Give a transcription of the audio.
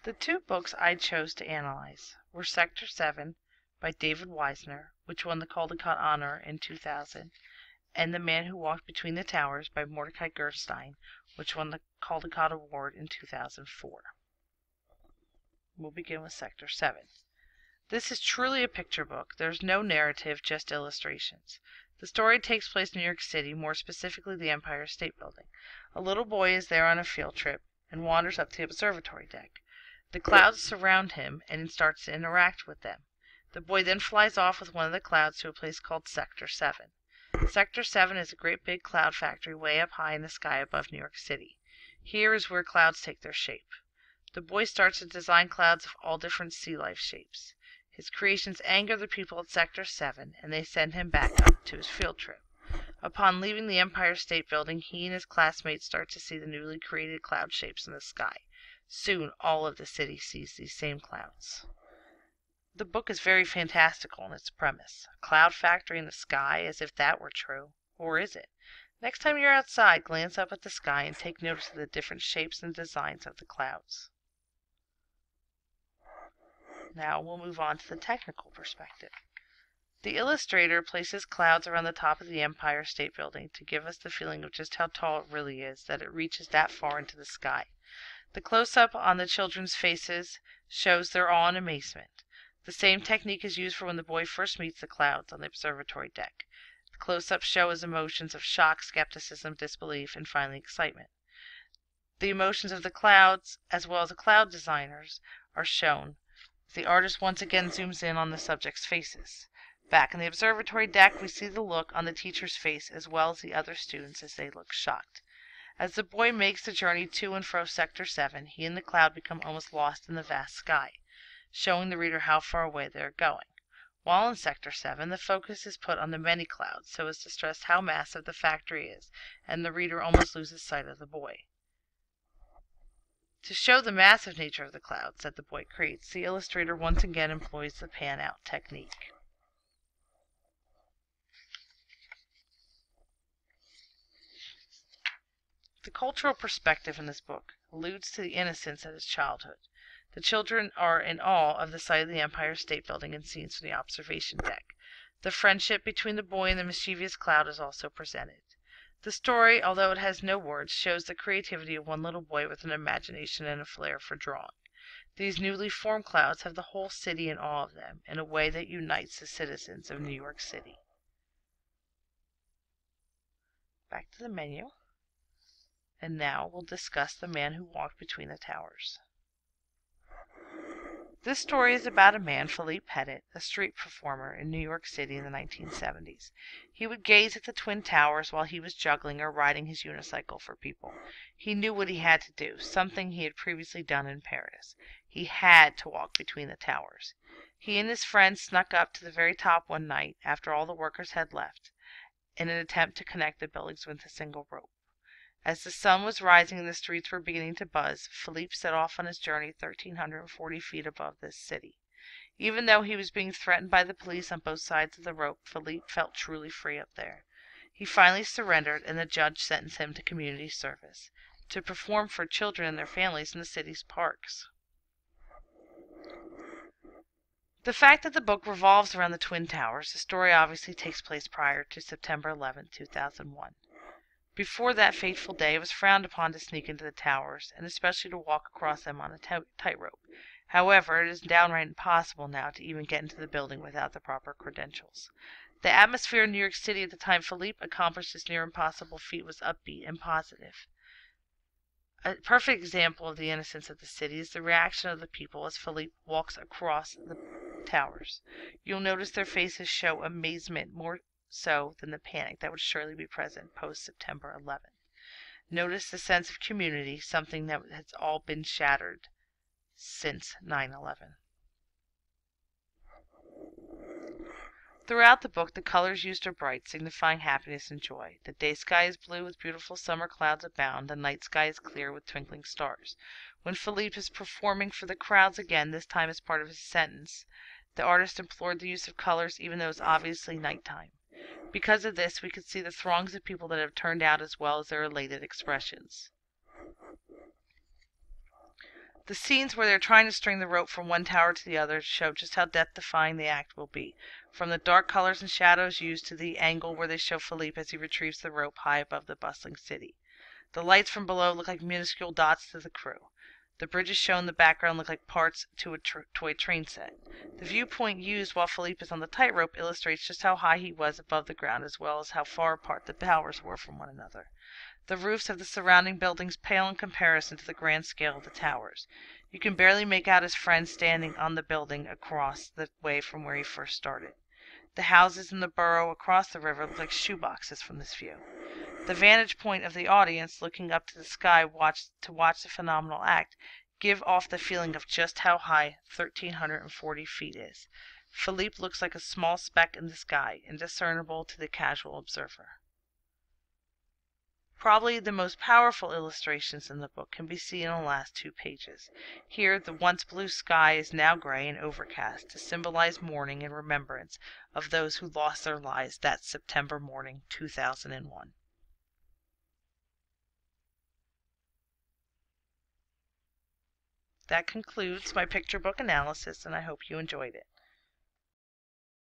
The two books I chose to analyze were Sector 7 by David Weisner, which won the Caldecott Honor in 2000, and The Man Who Walked Between the Towers by Mordecai Gerstein, which won the Caldecott Award in 2004. We'll begin with Sector 7. This is truly a picture book. There's no narrative, just illustrations. The story takes place in New York City, more specifically the Empire State Building. A little boy is there on a field trip and wanders up to the observatory deck. The clouds surround him and he starts to interact with them. The boy then flies off with one of the clouds to a place called Sector 7. Sector 7 is a great big cloud factory way up high in the sky above New York City. Here is where clouds take their shape. The boy starts to design clouds of all different sea life shapes. His creations anger the people at Sector 7, and they send him back up to his field trip. Upon leaving the Empire State Building, he and his classmates start to see the newly created cloud shapes in the sky. Soon, all of the city sees these same clouds. The book is very fantastical in its premise. A cloud factory in the sky, as if that were true. Or is it? Next time you're outside, glance up at the sky and take notice of the different shapes and designs of the clouds. Now we'll move on to the technical perspective. The illustrator places clouds around the top of the Empire State Building to give us the feeling of just how tall it really is, that it reaches that far into the sky. The close-up on the children's faces shows their awe and amazement. The same technique is used for when the boy first meets the clouds on the observatory deck. The close-ups show his emotions of shock, skepticism, disbelief, and finally excitement. The emotions of the clouds, as well as the cloud designers, are shown. The artist once again zooms in on the subjects' faces. Back in the observatory deck, we see the look on the teacher's face as well as the other students as they look shocked. As the boy makes the journey to and fro Sector 7, he and the cloud become almost lost in the vast sky, showing the reader how far away they are going. While in Sector 7, the focus is put on the many clouds so as to stress how massive the factory is, and the reader almost loses sight of the boy. To show the massive nature of the clouds that the boy creates, the illustrator once again employs the pan-out technique. The cultural perspective in this book alludes to the innocence of his childhood. The children are in awe of the sight of the Empire State Building and scenes from the observation deck. The friendship between the boy and the mischievous cloud is also presented. The story, although it has no words, shows the creativity of one little boy with an imagination and a flair for drawing. These newly formed clouds have the whole city in awe of them in a way that unites the citizens of New York City. Back to the menu. And now we'll discuss The Man Who Walked Between the Towers. This story is about a man, Philippe Petit, a street performer in New York City in the 1970s. He would gaze at the Twin Towers while he was juggling or riding his unicycle for people. He knew what he had to do, something he had previously done in Paris. He had to walk between the towers. He and his friends snuck up to the very top one night after all the workers had left, in an attempt to connect the buildings with a single rope. As the sun was rising and the streets were beginning to buzz, Philippe set off on his journey 1,340 feet above this city. Even though he was being threatened by the police on both sides of the rope, Philippe felt truly free up there. He finally surrendered, and the judge sentenced him to community service, to perform for children and their families in the city's parks. The fact that the book revolves around the Twin Towers, the story obviously takes place prior to September 11, 2001. Before that fateful day, it was frowned upon to sneak into the towers, and especially to walk across them on a tightrope. However, it is downright impossible now to even get into the building without the proper credentials. The atmosphere in New York City at the time Philippe accomplished this near-impossible feat was upbeat and positive. A perfect example of the innocence of the city is the reaction of the people as Philippe walks across the towers. You'll notice their faces show amazement more so than the panic that would surely be present post-September 11th. Notice the sense of community, something that has all been shattered since 9/11. Throughout the book, the colors used are bright, signifying happiness and joy. The day sky is blue with beautiful summer clouds abound. The night sky is clear with twinkling stars. When Philippe is performing for the crowds again, this time as part of his sentence, the artist implored the use of colors even though it was obviously nighttime. Because of this, we could see the throngs of people that have turned out as well as their elated expressions. The scenes where they're trying to string the rope from one tower to the other show just how death-defying the act will be, from the dark colors and shadows used to the angle where they show Philippe as he retrieves the rope high above the bustling city. The lights from below look like minuscule dots to the crew. The bridges shown in the background look like parts to a toy train set. The viewpoint used while Philippe is on the tightrope illustrates just how high he was above the ground, as well as how far apart the towers were from one another. The roofs of the surrounding buildings pale in comparison to the grand scale of the towers. You can barely make out his friend standing on the building across the way from where he first started. The houses in the borough across the river look like shoeboxes from this view. The vantage point of the audience, looking up to the sky to watch the phenomenal act, give off the feeling of just how high 1,340 feet is. Philippe looks like a small speck in the sky, indiscernible to the casual observer. Probably the most powerful illustrations in the book can be seen in the last 2 pages. Here, the once blue sky is now gray and overcast to symbolize mourning and remembrance of those who lost their lives that September morning, 2001. That concludes my picture book analysis, and I hope you enjoyed it.